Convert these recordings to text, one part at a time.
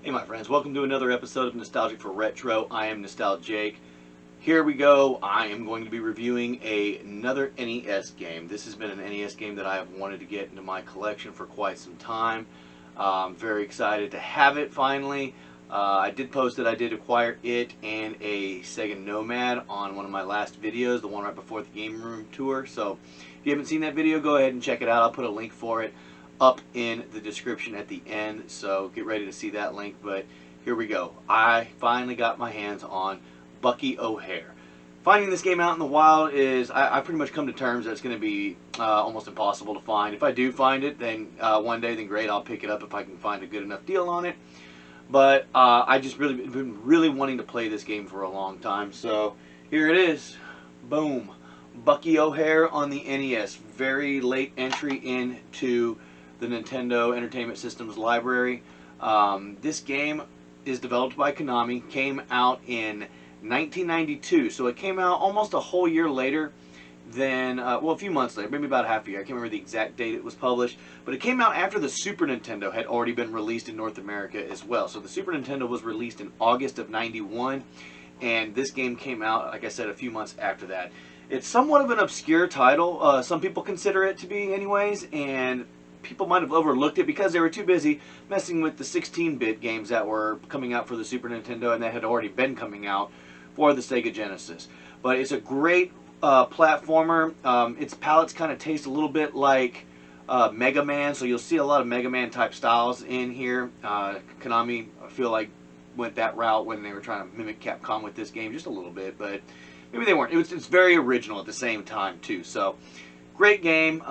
Hey my friends, welcome to another episode of Nostalgic for Retro. I am Nostalgic. Here we go. I am going to be reviewing another NES game. This has been an NES game that I have wanted to get into my collection for quite some time. I'm very excited to have it finally. I did post that I did acquire it and a Sega Nomad on one of my last videos, the one right before the Game Room tour. So if you haven't seen that video, go ahead and check it out. I'll put a link for it up in the description at the end, so get ready to see that link. But here we go. I finally got my hands on Bucky O'Hare. Finding this game out in the wild is, I pretty much come to terms that it's going to be almost impossible to find. If I do find it, then one day, then great, I'll pick it up if I can find a good enough deal on it. But I just been really wanting to play this game for a long time, so here it is. Boom. Bucky O'Hare on the NES. Very late entry into the Nintendo Entertainment Systems library. This game is developed by Konami, came out in 1992, so it came out almost a whole year later than, well, a few months later, maybe about half a year. I can't remember the exact date it was published, but it came out after the Super Nintendo had already been released in North America as well. So the Super Nintendo was released in August of 91, and this game came out, like I said, a few months after that. It's somewhat of an obscure title. Some people consider it to be anyways, and people might have overlooked it because they were too busy messing with the 16-bit games that were coming out for the Super Nintendo and that had already been coming out for the Sega Genesis. But it's a great platformer. Its palettes kind of taste a little bit like Mega Man, so you'll see a lot of Mega Man type styles in here. Konami, I feel like, went that route when they were trying to mimic Capcom with this game just a little bit, but maybe they weren't. It's very original at the same time too. So great game.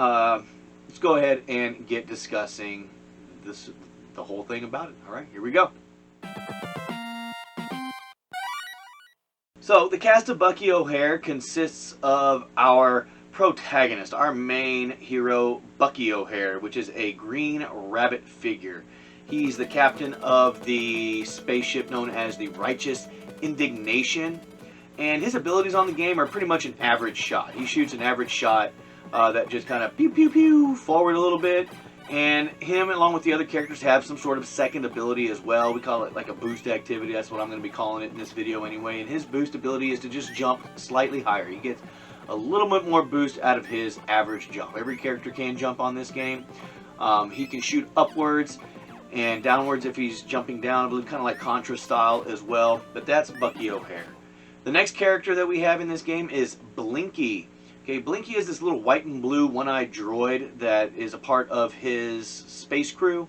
Let's go ahead and get discussing the whole thing about it. All right, here we go. So the cast of Bucky O'Hare consists of our protagonist, our main hero, Bucky O'Hare, which is a green rabbit figure. He's the captain of the spaceship known as the Righteous Indignation, and his abilities on the game are pretty much an average shot. He shoots an average shot that just kind of pew pew pew forward a little bit, and him along with the other characters have some sort of second ability as well. We call it like a boost activity. That's what I'm going to be calling it in this video anyway. And his boost ability is to just jump slightly higher. He gets a little bit more boost out of his average jump. Every character can jump on this game. He can shoot upwards and downwards if he's jumping down, I believe, kind of like Contra style as well. But that's Bucky O'Hare. The next character that we have in this game is Blinky. Okay, Blinky is this little white and blue one-eyed droid that is a part of his space crew.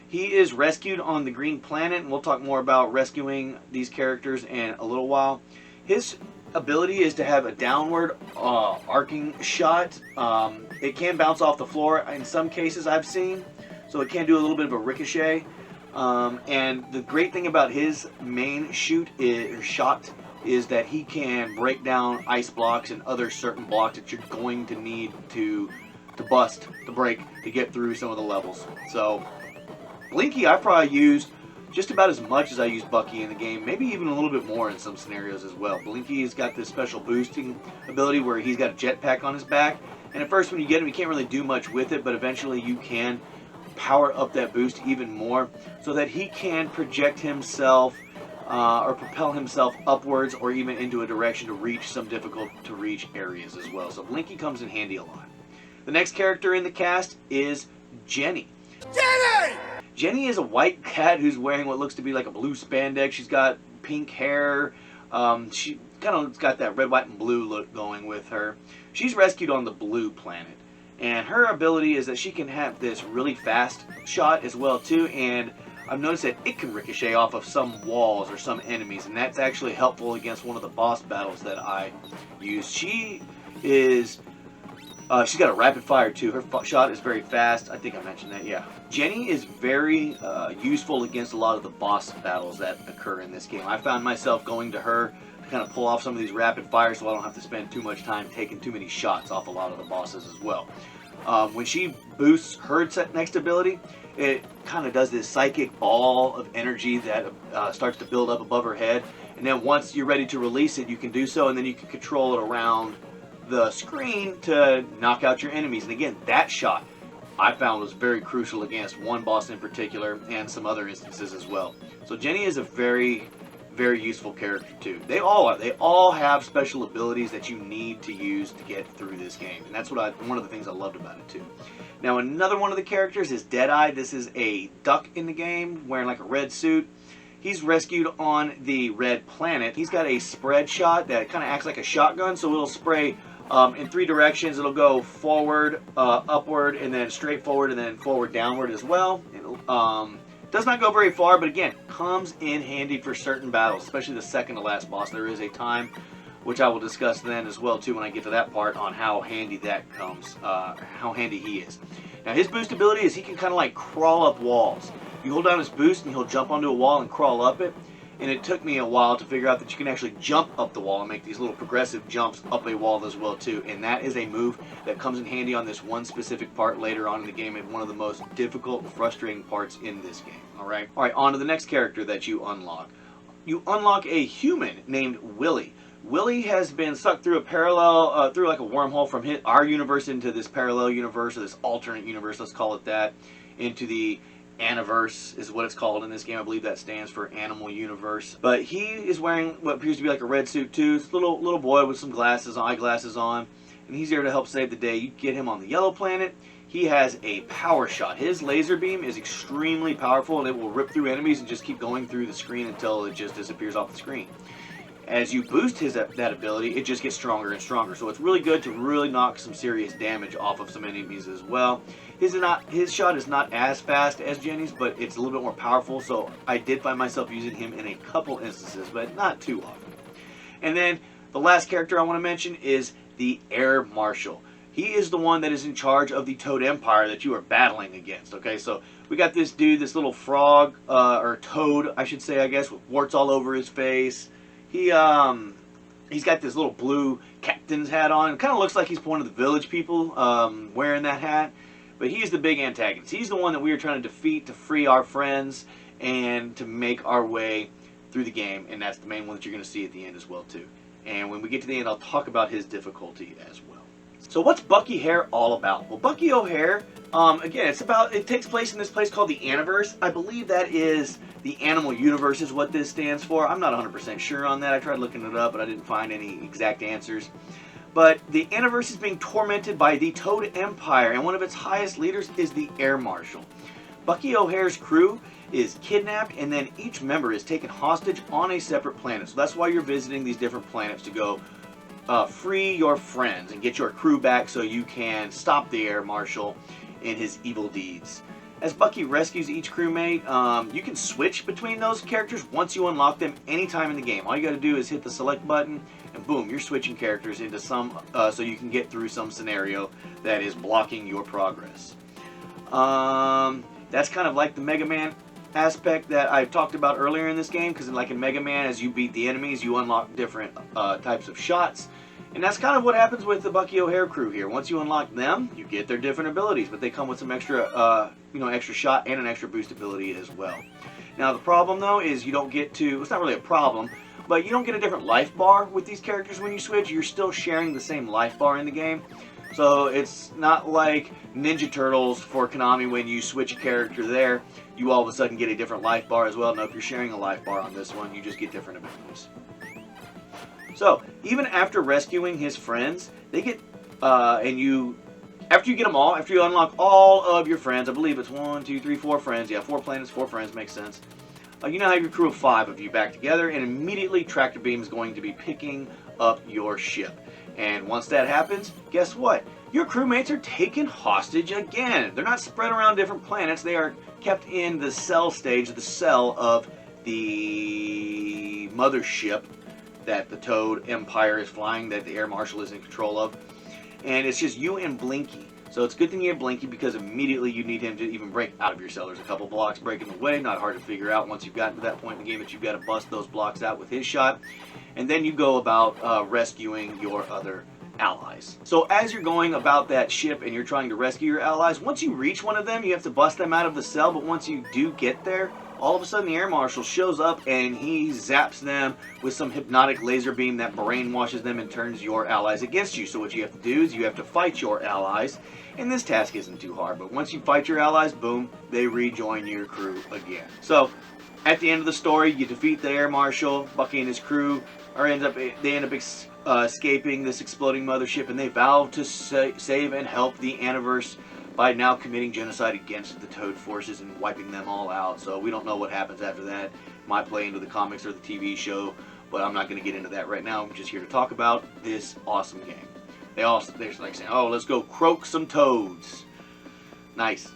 He is rescued on the Green Planet, and we'll talk more about rescuing these characters in a little while. His ability is to have a downward arcing shot. It can bounce off the floor in some cases I've seen, so it can do a little bit of a ricochet. And the great thing about his main shot is that he can break down ice blocks and other certain blocks that you're going to need to bust, to break, to get through some of the levels. So, Blinky I probably used just about as much as I used Bucky in the game, maybe even a little bit more in some scenarios as well. Blinky's got this special boosting ability where he's got a jetpack on his back, and at first when you get him, you can't really do much with it, but eventually you can power up that boost even more so that he can project himself or propel himself upwards or even into a direction to reach some difficult to reach areas as well. So Blinky comes in handy a lot. The next character in the cast is Jenny. Jenny! Jenny is a white cat who's wearing what looks to be like a blue spandex. She's got pink hair. She kind of got that red, white, and blue look going with her. She's rescued on the Blue Planet. And her ability is that she can have this really fast shot as well too, and I've noticed that it can ricochet off of some walls or some enemies, and that's actually helpful against one of the boss battles that I used. She's got a rapid fire too. Her shot is very fast. I think I mentioned that, yeah. Jenny is very useful against a lot of the boss battles that occur in this game. I found myself going to her to kind of pull off some of these rapid fires so I don't have to spend too much time taking too many shots off a lot of the bosses as well. When she boosts her next ability, it kind of does this psychic ball of energy that starts to build up above her head, and then once you're ready to release it, you can do so, and then you can control it around the screen to knock out your enemies. And again, that shot I found was very crucial against one boss in particular and some other instances as well. So Jenny is a very, very useful character too. They all have special abilities that you need to use to get through this game, and that's one of the things I loved about it too. Now another one of the characters is Deadeye. This is a duck in the game wearing like a red suit. He's rescued on the red planet. He's got a spread shot that kind of acts like a shotgun, so it'll spray in 3 directions. It'll go forward, upward, and then straight forward, and then forward, downward as well. It does not go very far, but again, comes in handy for certain battles, especially the second to last boss. There is a time, which I will discuss then as well too when I get to that part, on how handy that comes, how handy he is. Now his boost ability is he can kind of like crawl up walls. You hold down his boost and he'll jump onto a wall and crawl up it. And it took me a while to figure out that you can actually jump up the wall and make these little progressive jumps up a wall as well too. And that is a move that comes in handy on this one specific part later on in the game, and one of the most difficult and frustrating parts in this game. Alright, on to the next character that you unlock. You unlock a human named Willie. Willie has been sucked through a parallel, through like a wormhole from our universe into this parallel universe, or this alternate universe, let's call it that, into the Aniverse is what it's called in this game. I believe that stands for Animal Universe. But he is wearing what appears to be like a red suit too. It's a little boy with some glasses, eyeglasses on, and he's here to help save the day. You get him on the yellow planet. He has a power shot. His laser beam is extremely powerful, and it will rip through enemies and just keep going through the screen until it just disappears off the screen. As you boost that ability, it just gets stronger and stronger. So it's really good to really knock some serious damage off of some enemies as well. His shot is not as fast as Jenny's, but it's a little bit more powerful. So I did find myself using him in a couple instances, but not too often. And then the last character I want to mention is the Air Marshal. He is the one that is in charge of the Toad Empire that you are battling against. Okay, so we got this dude, this little frog, or toad, I should say, I guess, with warts all over his face. He's got this little blue captain's hat on. It kind of looks like he's one of the village people wearing that hat. But he's the big antagonist. He's the one that we are trying to defeat to free our friends and to make our way through the game. And that's the main one that you're going to see at the end as well too. And when we get to the end, I'll talk about his difficulty as well. So what's Bucky O'Hare all about? Well, Bucky O'Hare, again, it takes place in this place called the Aniverse. I believe that is the Animal Universe is what this stands for. I'm not 100% sure on that. I tried looking it up, but I didn't find any exact answers. But the Aniverse is being tormented by the Toad Empire, and one of its highest leaders is the Air Marshal. Bucky O'Hare's crew is kidnapped, and then each member is taken hostage on a separate planet. So that's why you're visiting these different planets, to go free your friends and get your crew back so you can stop the Air Marshal in his evil deeds. As Bucky rescues each crewmate, you can switch between those characters once you unlock them anytime in the game. All you got to do is hit the select button, and boom, you're switching characters into some, so you can get through some scenario that is blocking your progress. That's kind of like the Mega Man aspect that I talked about earlier in this game, because like in Mega Man, as you beat the enemies, you unlock different types of shots. And that's kind of what happens with the Bucky O'Hare crew here. Once you unlock them, you get their different abilities, but they come with some extra, extra shot and an extra boost ability as well. Now the problem though is you don't get to, it's not really a problem, but you don't get a different life bar with these characters when you switch. You're still sharing the same life bar in the game. So it's not like Ninja Turtles for Konami when you switch a character there, you all of a sudden get a different life bar as well. No, if you're sharing a life bar on this one, you just get different abilities. So, even after rescuing his friends, they get, after you get them all, after you unlock all of your friends, I believe it's 1, 2, 3, 4 friends, yeah, 4 planets, 4 friends, makes sense. You now have your crew of 5 of you back together, and immediately Tractor Beam is going to be picking up your ship. And once that happens, guess what? Your crewmates are taken hostage again. They're not spread around different planets, they are kept in the cell stage, the cell of the mothership that the Toad Empire is flying, that the Air Marshal is in control of. And it's just you and Blinky. So it's a good thing you have Blinky, because immediately you need him to even break out of your cell. There's a couple blocks breaking the way, not hard to figure out once you've gotten to that point in the game that you've got to bust those blocks out with his shot. And then you go about rescuing your other allies. So as you're going about that ship and you're trying to rescue your allies, once you reach one of them, you have to bust them out of the cell, but once you do get there, all of a sudden the air marshal shows up and he zaps them with some hypnotic laser beam that brainwashes them and turns your allies against you. So what you have to do is you have to fight your allies, and this task isn't too hard, but once you fight your allies, boom, they rejoin your crew again. So at the end of the story, you defeat the air marshal. Bucky and his crew end up escaping this exploding mothership, and they vow to save and help the Aniverse by now committing genocide against the Toad forces and wiping them all out. So we don't know what happens after that. Might play into the comics or the TV show, but I'm not going to get into that right now. I'm just here to talk about this awesome game. They're like saying, oh, let's go croak some toads. Nice.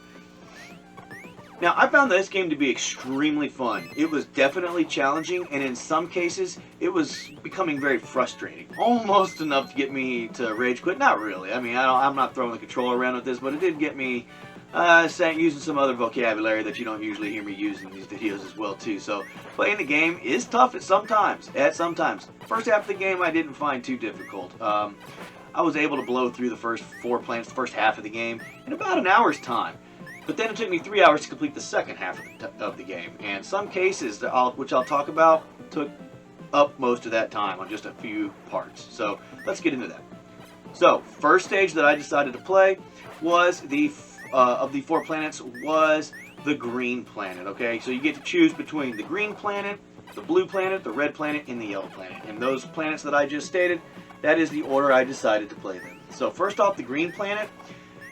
Now, I found this game to be extremely fun. It was definitely challenging, and in some cases, it was becoming very frustrating. Almost enough to get me to rage quit. Not really. I mean, I'm not throwing the controller around with this, but it did get me using some other vocabulary that you don't usually hear me use in these videos as well, too. So, playing the game is tough at sometimes. First half of the game, I didn't find too difficult. I was able to blow through the first 4 planets, the first half of the game, in about an hour's time. But then it took me 3 hours to complete the second half of the game. And some cases, which I'll talk about, took up most of that time on just a few parts. So let's get into that. So first stage that I decided to play was of the 4 planets was the green planet. Okay, so you get to choose between the green planet, the blue planet, the red planet, and the yellow planet. And those planets that I just stated, that is the order I decided to play them. So first off, the green planet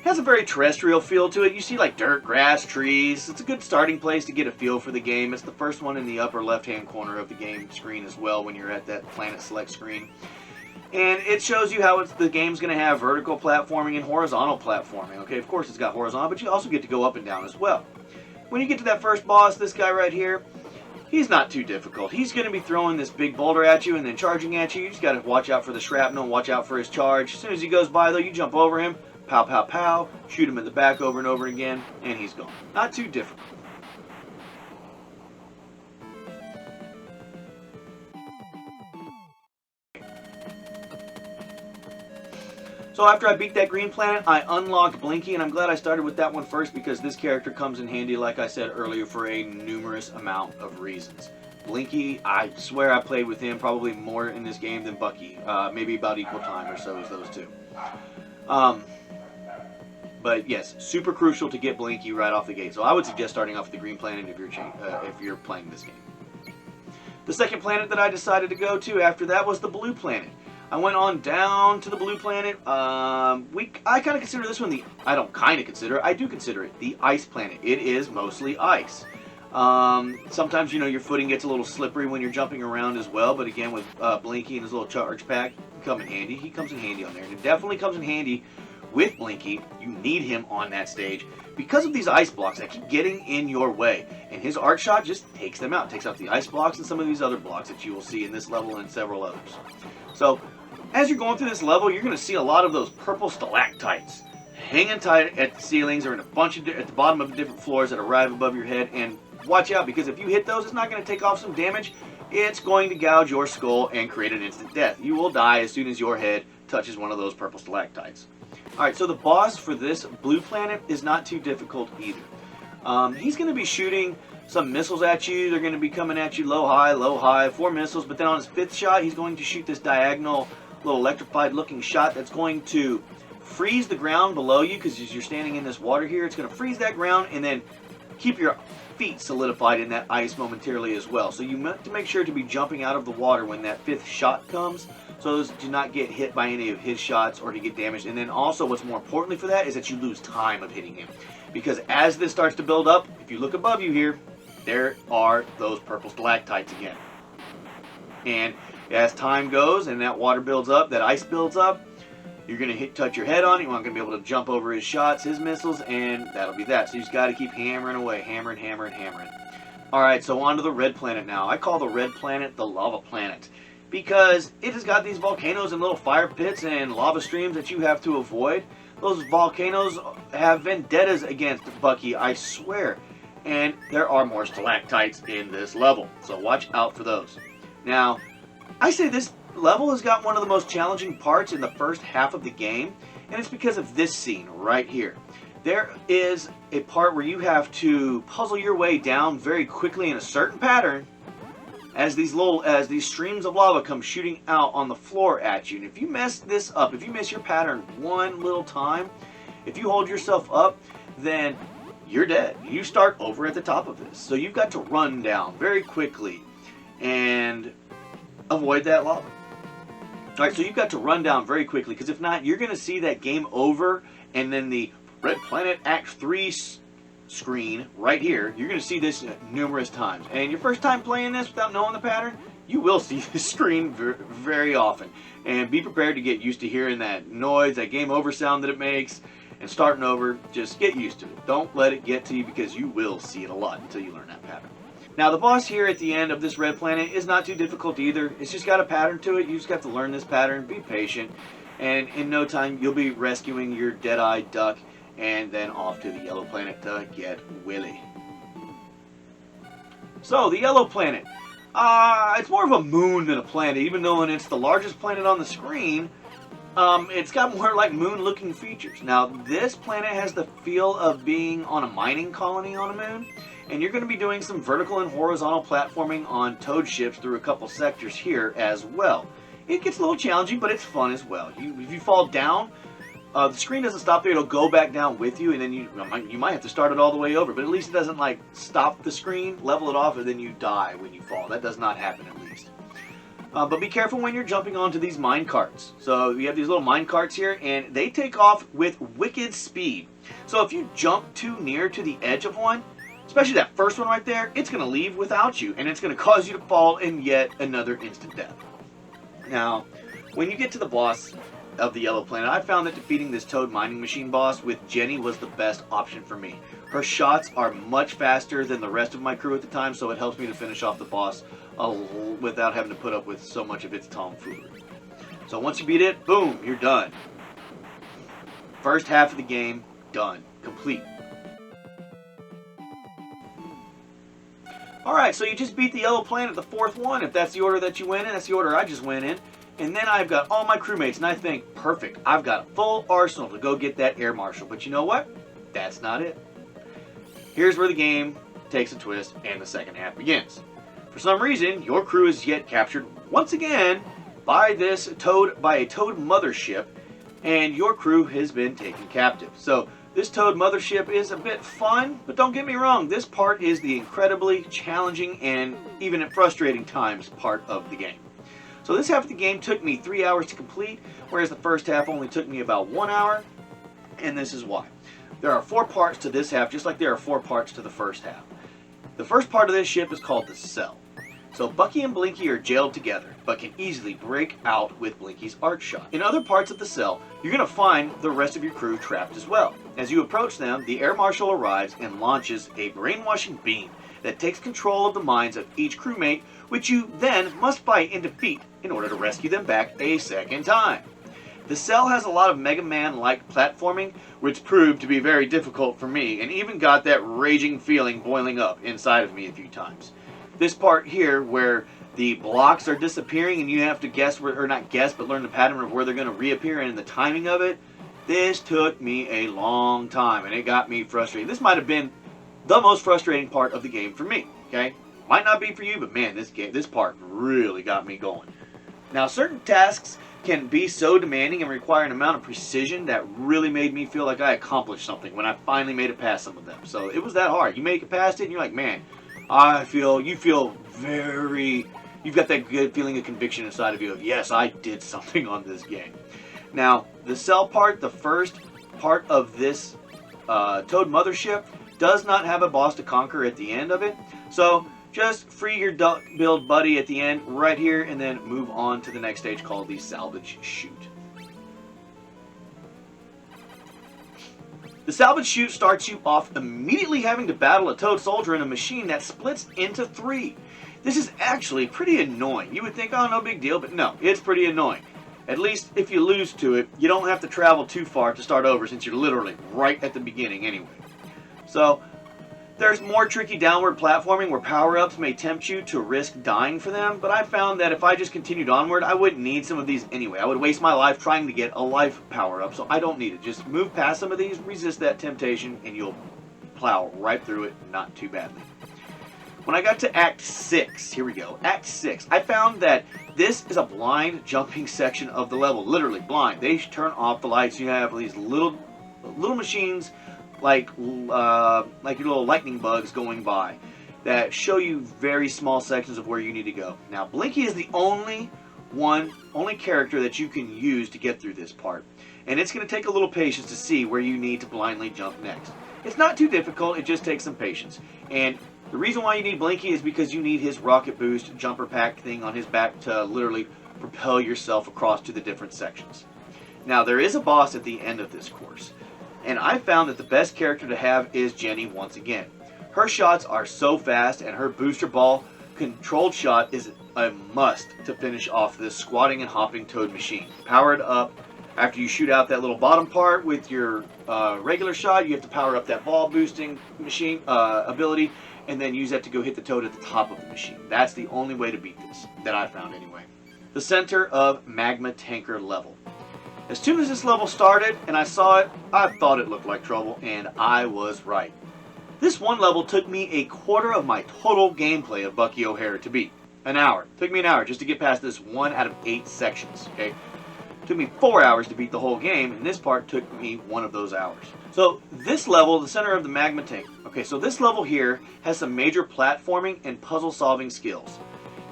has a very terrestrial feel to it. You see like dirt, grass, trees. It's a good starting place to get a feel for the game. It's the first one in the upper left-hand corner of the game screen as well when you're at that planet select screen. And it shows you how the game's going to have vertical platforming and horizontal platforming. Okay, of course it's got horizontal, but you also get to go up and down as well. When you get to that first boss, this guy right here, he's not too difficult. He's going to be throwing this big boulder at you and then charging at you. You just got to watch out for the shrapnel and watch out for his charge. As soon as he goes by, though, you jump over him. Pow, pow, pow, shoot him in the back over and over again, and he's gone. Not too difficult. So after I beat that green planet, I unlocked Blinky, and I'm glad I started with that one first because this character comes in handy, like I said earlier, for a numerous amount of reasons. Blinky, I swear I played with him probably more in this game than Bucky. Maybe about equal time or so as those two. But yes, super crucial to get Blinky right off the gate. So I would suggest starting off with the green planet if you're playing this game. The second planet that I decided to go to after that was the blue planet. I went on down to the blue planet. I kind of consider this one I do consider it the ice planet. It is mostly ice. Sometimes, you know, your footing gets a little slippery when you're jumping around as well. But again, with Blinky and his little charge pack, he comes in handy on there. And it definitely comes in handy with Blinky. You need him on that stage because of these ice blocks that keep getting in your way. And his arc shot just takes them out. Takes out the ice blocks and some of these other blocks that you will see in this level and several others. So, as you're going through this level, you're going to see a lot of those purple stalactites hanging tight at the ceilings or in a bunch of at the bottom of different floors that arrive above your head. And watch out, because if you hit those, it's not going to take off some damage. It's going to gouge your skull and create an instant death. You will die as soon as your head touches one of those purple stalactites. Alright, so the boss for this blue planet is not too difficult either. He's going to be shooting some missiles at you. They're going to be coming at you low, high, 4 missiles. But then on his 5th shot, he's going to shoot this diagonal, little electrified looking shot that's going to freeze the ground below you, because as you're standing in this water here, it's going to freeze that ground and then keep your feet solidified in that ice momentarily as well. So you have to make sure to be jumping out of the water when that 5th shot comes, so as to not get hit by any of his shots or to get damaged. And then also, what's more importantly for that is that you lose time of hitting him, because as this starts to build up, if you look above you here, there are those purple stalactites again. And as time goes and that water builds up, that ice builds up, you're going to touch your head on it. You're not going to be able to jump over his shots, his missiles, and that'll be that. So you just got to keep hammering away, hammering. Alright, so on to the red planet now. I call the red planet the lava planet, because it has got these volcanoes and little fire pits and lava streams that you have to avoid. Those volcanoes have vendettas against Bucky, I swear. And there are more stalactites in this level, so watch out for those. Now, I say this level has got one of the most challenging parts in the first half of the game, and it's because of this scene right here. There is a part where you have to puzzle your way down very quickly in a certain pattern as these streams of lava come shooting out on the floor at you. And if you mess this up, if you miss your pattern one little time, if you hold yourself up, then you're dead. You start over at the top of this. So you've got to run down very quickly and avoid that lava. Alright, so you've got to run down very quickly, because if not, you're going to see that game over, and then the Red Planet Act 3 screen right here. You're going to see this numerous times. And your first time playing this without knowing the pattern, you will see this screen very often. And be prepared to get used to hearing that noise, that game over sound that it makes, and starting over. Just get used to it. Don't let it get to you, because you will see it a lot until you learn that pattern. Now, the boss here at the end of this Red Planet is not too difficult either. It's just got a pattern to it. You just got to learn this pattern, be patient, and in no time you'll be rescuing your dead-eyed duck and then off to the Yellow Planet to get Willy. So, the Yellow Planet. It's more of a moon than a planet, even though it's the largest planet on the screen. It's got more like moon-looking features. Now, this planet has the feel of being on a mining colony on a moon. And you're going to be doing some vertical and horizontal platforming on Toad ships through a couple sectors here as well. It gets a little challenging, but it's fun as well. If you fall down, the screen doesn't stop there. It'll go back down with you, and then you might have to start it all the way over. But at least it doesn't like stop the screen, level it off, and then you die when you fall. That does not happen, at least. But be careful when you're jumping onto these mine carts. So you have these little mine carts here, and they take off with wicked speed. So if you jump too near to the edge of one, especially that first one right there, it's going to leave without you, and it's going to cause you to fall in yet another instant death. Now, when you get to the boss of the Yellow Planet, I found that defeating this Toad mining machine boss with Jenny was the best option for me. Her shots are much faster than the rest of my crew at the time, so it helps me to finish off the boss without having to put up with so much of its tomfoolery. So once you beat it, boom, you're done. First half of the game, done. Complete. Alright, so you just beat the Yellow Planet, the fourth one. If that's the order that you went in, that's the order I just went in. And then I've got all my crewmates, and I think, perfect, I've got a full arsenal to go get that Air Marshal. But you know what? That's not it. Here's where the game takes a twist, and the second half begins. For some reason, your crew is yet captured once again by a Toad mothership, and your crew has been taken captive. So this Toad mothership is a bit fun, but don't get me wrong, this part is the incredibly challenging and even at frustrating times part of the game. So this half of the game took me 3 hours to complete, whereas the first half only took me about 1 hour, and this is why. There are 4 parts to this half, just like there are 4 parts to the first half. The first part of this ship is called the Cell. So Bucky and Blinky are jailed together, but can easily break out with Blinky's arc shot. In other parts of the Cell, you're going to find the rest of your crew trapped as well. As you approach them, the Air Marshal arrives and launches a brainwashing beam that takes control of the minds of each crewmate, which you then must fight and defeat in order to rescue them back a second time. The Cell has a lot of Mega Man-like platforming, which proved to be very difficult for me, and even got that raging feeling boiling up inside of me a few times. This part here, where the blocks are disappearing and you have to guess, or not guess, but learn the pattern of where they're going to reappear and the timing of it, this took me a long time, and it got me frustrated. This might have been the most frustrating part of the game for me, okay? Might not be for you, but man, this part really got me going. Now, certain tasks can be so demanding and require an amount of precision that really made me feel like I accomplished something when I finally made it past some of them. So it was that hard. You make it past it and you're like, man, you feel you've got that good feeling of conviction inside of you of, yes, I did something on this game. Now, the Cell part, the first part of this Toad mothership, does not have a boss to conquer at the end of it. So just free your duck build buddy at the end right here and then move on to the next stage called the Salvage Shoot. The Salvage Shoot starts you off immediately having to battle a Toad soldier in a machine that splits into 3. This is actually pretty annoying. You would think, oh, no big deal, but no, it's pretty annoying. At least if you lose to it, you don't have to travel too far to start over since you're literally right at the beginning anyway. So, There's more tricky downward platforming where power-ups may tempt you to risk dying for them, but I found that if I just continued onward, I wouldn't need some of these anyway. I would waste my life trying to get a life power-up, so I don't need it. Just move past some of these, resist that temptation, and you'll plow right through it, not too badly. When I got to Act 6, here we go, Act 6, I found that this is a blind jumping section of the level, literally blind. They turn off the lights, you have these little machines like your little lightning bugs going by that show you very small sections of where you need to go. Now, Blinky is the only character that you can use to get through this part, and it's going to take a little patience to see where you need to blindly jump next. It's not too difficult, it just takes some patience. And the reason why you need Blinky is because you need his rocket boost jumper pack thing on his back to literally propel yourself across to the different sections. Now, there is a boss at the end of this course, and I found that the best character to have is Jenny once again. Her shots are so fast, and her booster ball controlled shot is a must to finish off this squatting and hopping toad machine. Powered up after you shoot out that little bottom part with your regular shot, you have to power up that ball boosting machine ability, and then use that to go hit the toad at the top of the machine. That's the only way to beat this, that I found anyway. The center of Magma Tanker level. As soon as this level started and I saw it, I thought it looked like trouble, and I was right. This one level took me a quarter of my total gameplay of Bucky O'Hare to beat. An hour. It took me an hour just to get past this 1 out of 8 sections, okay? It took me 4 hours to beat the whole game, and this part took me 1 of those hours. So this level, the center of the Magma Tank. Okay, so this level here has some major platforming and puzzle solving skills.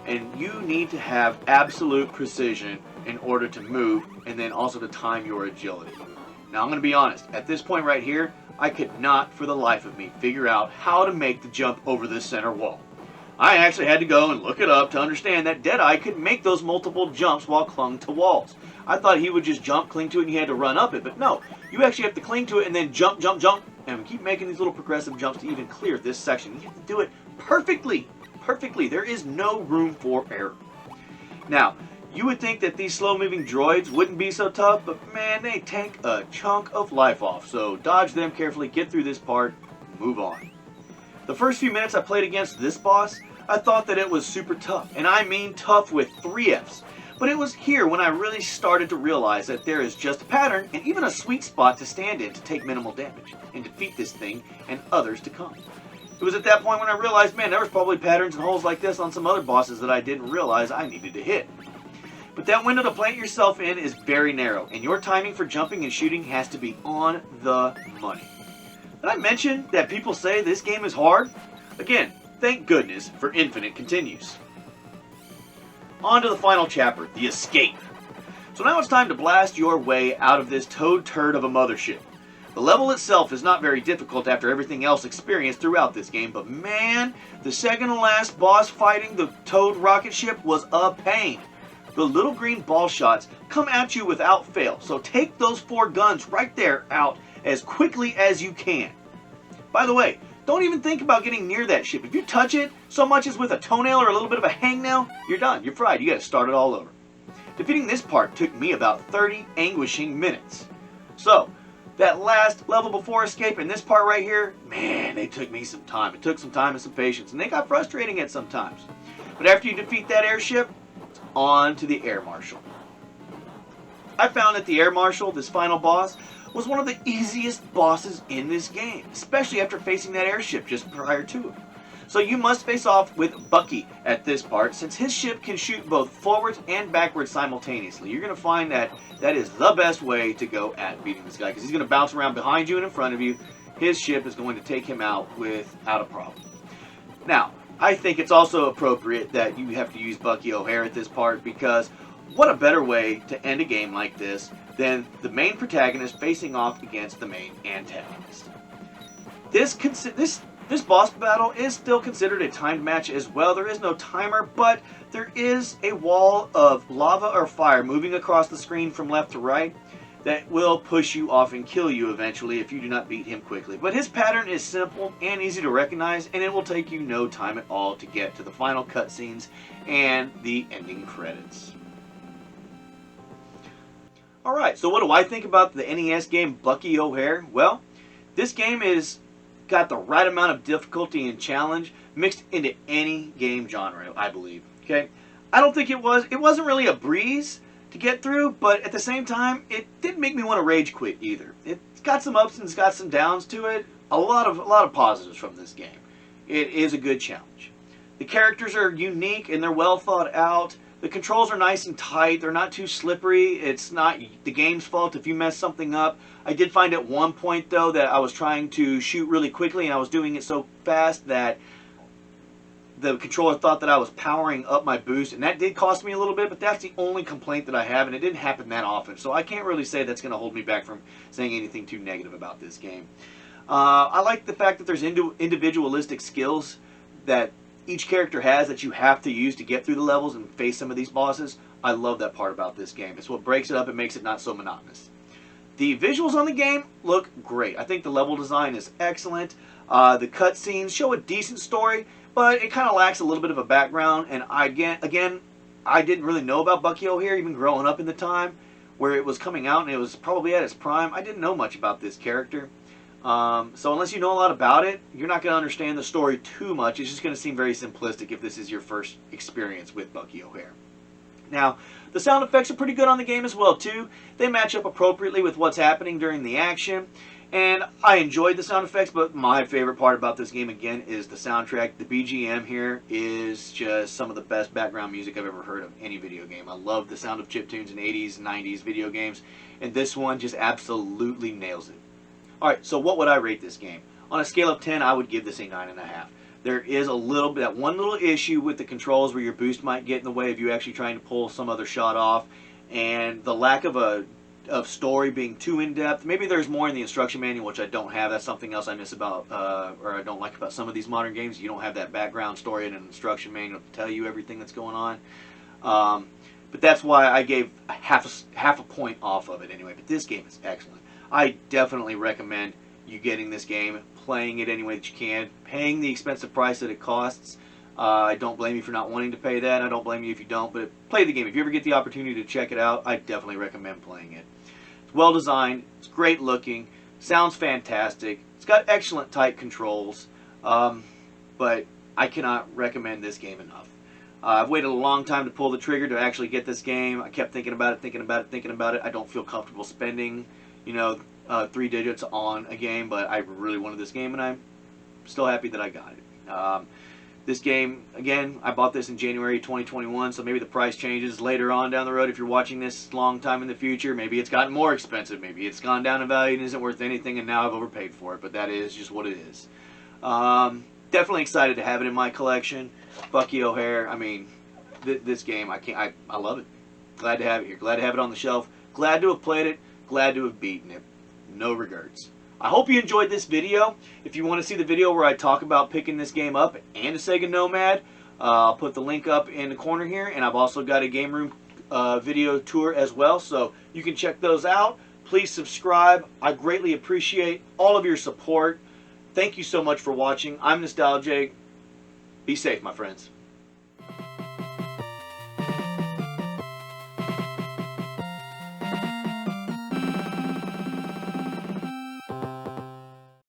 And you need to have absolute precision in order to move, and then also to time your agility. Now I'm going to be honest, at this point right here, I could not for the life of me figure out how to make the jump over this center wall. I actually had to go and look it up to understand that Deadeye could make those multiple jumps while clung to walls. I thought he would just jump, cling to it, and he had to run up it, but no. You actually have to cling to it and then jump, jump, jump, and keep making these little progressive jumps to even clear this section. You have to do it perfectly. Perfectly. There is no room for error. Now, you would think that these slow-moving droids wouldn't be so tough, but man, they take a chunk of life off. So dodge them carefully, get through this part, move on. The first few minutes I played against this boss, I thought that it was super tough, and I mean tough with 3 Fs. But it was here when I really started to realize that there is just a pattern and even a sweet spot to stand in to take minimal damage and defeat this thing and others to come. It was at that point when I realized, man, there was probably patterns and holes like this on some other bosses that I didn't realize I needed to hit. But that window to plant yourself in is very narrow, and your timing for jumping and shooting has to be on the money. Did I mention that people say this game is hard? Again, thank goodness for Infinite Continues. On to the final chapter, the escape. So now it's time to blast your way out of this toad turd of a mothership. The level itself is not very difficult after everything else experienced throughout this game, but man, the second to last boss fighting the toad rocket ship was a pain. The little green ball shots come at you without fail, so take those 4 guns right there out as quickly as you can. By the way, don't even think about getting near that ship. If you touch it so much as with a toenail or a little bit of a hangnail, you're done. You're fried. You got to start it all over. Defeating this part took me about 30 anguishing minutes. So, that last level before escape and this part right here, man, they took me some time. It took some time and some patience, and they got frustrating at some times. But after you defeat that airship, on to the Air Marshal. I found that the Air Marshal, this final boss, was one of the easiest bosses in this game, especially after facing that airship just prior to it. So you must face off with Bucky at this part, since his ship can shoot both forwards and backwards simultaneously. You're going to find that that is the best way to go at beating this guy, because he's going to bounce around behind you and in front of you. His ship is going to take him out without a problem. Now, I think it's also appropriate that you have to use Bucky O'Hare at this part, because what a better way to end a game like this than the main protagonist facing off against the main antagonist. This boss battle is still considered a timed match as well. There is no timer, but there is a wall of lava or fire moving across the screen from left to right that will push you off and kill you eventually if you do not beat him quickly. But his pattern is simple and easy to recognize, and it will take you no time at all to get to the final cutscenes and the ending credits. Alright, so what do I think about the NES game Bucky O'Hare? Well, this game is got the right amount of difficulty and challenge mixed into any game genre, I believe. Okay, I don't think it wasn't really a breeze to get through, but at the same time, it didn't make me want to rage quit either. It's got some ups and it's got some downs to it. A lot of positives from this game. It is a good challenge. The characters are unique and they're well thought out. The controls are nice and tight. They're not too slippery. It's not the game's fault if you mess something up. I did find at one point, though, that I was trying to shoot really quickly and I was doing it so fast that the controller thought that I was powering up my boost, and that did cost me a little bit, but that's the only complaint that I have, and it didn't happen that often. So I can't really say that's going to hold me back from saying anything too negative about this game. I like the fact that there's individualistic skills that each character has that you have to use to get through the levels and face some of these bosses. I love that part about this game. It's what breaks it up and makes it not so monotonous. The visuals on the game look great. I think the level design is excellent. The cutscenes show a decent story, but it kind of lacks a little bit of a background. And again, I didn't really know about Bucky O'Hare even growing up in the time where it was coming out, and it was probably at its prime. I didn't know much about this character. So unless you know a lot about it, you're not going to understand the story too much. It's just going to seem very simplistic if this is your first experience with Bucky O'Hare. Now, the sound effects are pretty good on the game as well, too. They match up appropriately with what's happening during the action. And I enjoyed the sound effects, but my favorite part about this game, again, is the soundtrack. The BGM here is just some of the best background music I've ever heard of any video game. I love the sound of chiptunes in 80s and 90s video games, and this one just absolutely nails it. Alright, so what would I rate this game? On a scale of 10, I would give this a 9.5. There is a little bit, that one little issue with the controls where your boost might get in the way of you actually trying to pull some other shot off, and the lack of story being too in-depth. Maybe there's more in the instruction manual, which I don't have. That's something else I miss about, or I don't like about some of these modern games. You don't have that background story in an instruction manual to tell you everything that's going on. But that's why I gave half a point off of it anyway. But this game is excellent. I definitely recommend you getting this game, playing it any way that you can, paying the expensive price that it costs. I don't blame you for not wanting to pay that. I don't blame you if you don't, but play the game. If you ever get the opportunity to check it out, I definitely recommend playing it. It's well designed, it's great looking, sounds fantastic, it's got excellent tight controls, but I cannot recommend this game enough. I've waited a long time to pull the trigger to actually get this game. I kept thinking about it. I don't feel comfortable spending, 3 digits on a game, but I really wanted this game, and I'm still happy that I got it. This game, again, I bought this in January 2021, so maybe the price changes later on down the road. If you're watching this long time in the future, maybe it's gotten more expensive. Maybe it's gone down in value and isn't worth anything, and now I've overpaid for it, but that is just what it is. Definitely excited to have it in my collection. Bucky O'Hare, I mean, this game, I love it. Glad to have it here. Glad to have it on the shelf. Glad to have played it. Glad to have beaten it. No regrets. I hope you enjoyed this video. If you want to see the video where I talk about picking this game up and a Sega Nomad, I'll put the link up in the corner here, and I've also got a game room video tour as well, so you can check those out. Please subscribe. I greatly appreciate all of your support. Thank you so much for watching. I'm Nostalgic. Be safe, my friends.